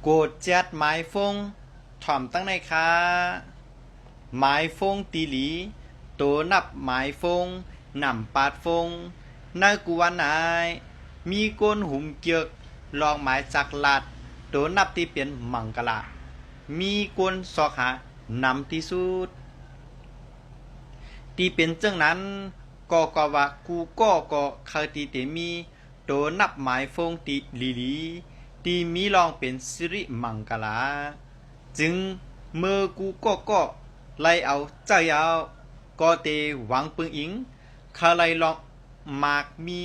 โกดแจ๊ดหมายฟงถ่อมตั้งในค้าหมายฟงตีหลีโตนับหมายฟงนำปาดฟงนายกูวันนายมีก้นหุ่มเกียกลองหมายจักลาดโตนับที่เปลี่ยนมังกะลามีก้นสอกหานำที่สุดที่เป็นเจ้านั้นก็ว่ากูก็เคยตีเตมีโตนับหมายฟงตีลีที่มีลองเป็นสิริมังกลาจึงเมื่อกูก็ไล่เอาเจ้ายาวก็เตหวังปึงอิงคาไลลองมากมี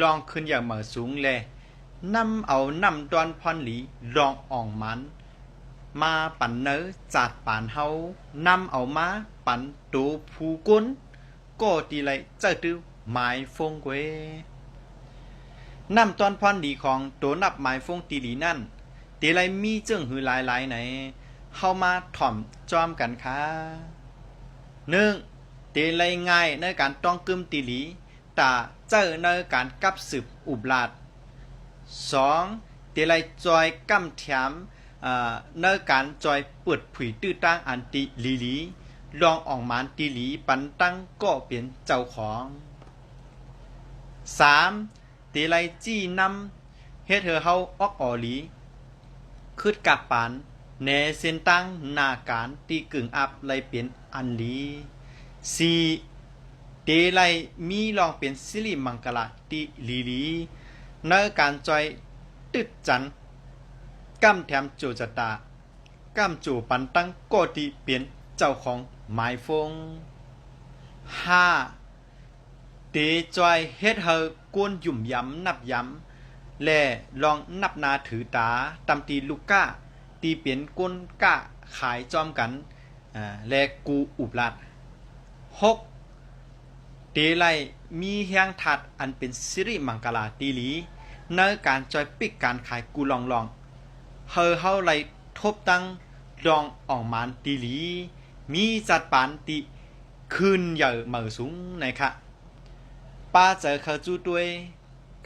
ลองขึ้นอย่างเหมือสูงแลนำเอานำดอนพรหลีลองอ่องมันมาปั่นเนื้อจัดป่านเฮานำเอามาปั่นตูผู้กุนก็ตีไลเจ้าตื้อหมายฟงเกวนำตอนพรดีของตัวนับหมายฟงตีหลีนั่นตีไรมีเจิงหือหลายไหนเข้ามาถ่อมจอมกันค่ะตีไรง่ายในการต้องกึมตีหลีแต่เจอในการกับสืบอุบลาดตีไรจอยกำแถมในการจอยเปิดผุยตื้อตั้งอันตีลีลองออกมานตีหลีปันตั้งก็เปลี่ยนเจ้าของตีไรจี้นำเฮ็ดเฮาออกออหลีคืดกับปานแนเส้นตั้งหน้าการตีกึ่งอับไลเปลี่ยนอันลีเตไลมีลองเป็นสิริมังกลาติลีในการจอยตึดจันกำแถมโจจตากำจูปันตั้งก็ตีเปลี่ยนเจ้าของหมายฟงเตจอยเฮ็ดเฮากวนหยุ่มย้ำนับย้ำและลองนับนาถือตาตำตีลูกก้าตีเปลี่ยนก้นก้าขายจอมกันและกูอุบลัดเตไลมีแหงถัดอันเป็นสิริมังกลาตีหลีในการจอยปิกการขายกูลองเฮาไลทบตั้งลองออกมานตีหลีมีจัดปานตีคืนใหญ่เหมือสูงนะคะป้าเจอเขาจู้ด้วย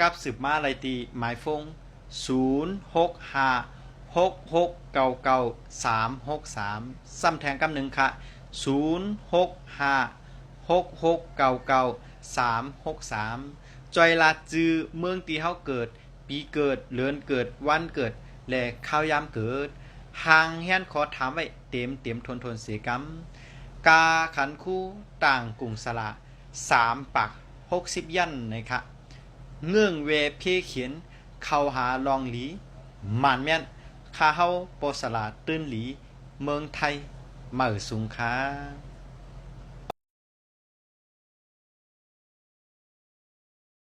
กับสืบมาไลตีหมายฟง0656699363ซ้ำแทงกำหนึ่งค่ะ0656699363จอยลาจือเมืองตีเฮาเกิดปีเกิดเลือนเกิดวันเกิดและข้าวยามเกิดหางแฮนขอถามไว้เต็มทนเสียกำกาขันคู่ต่างกรุงสละ3ปัก60ยันนะคะเงื่องเวเพเขียนเข้าหาลองหลีหมันแม่นข้าเฮาโปสลาตื้นหลีเมืองไทยเหมือสูงค้า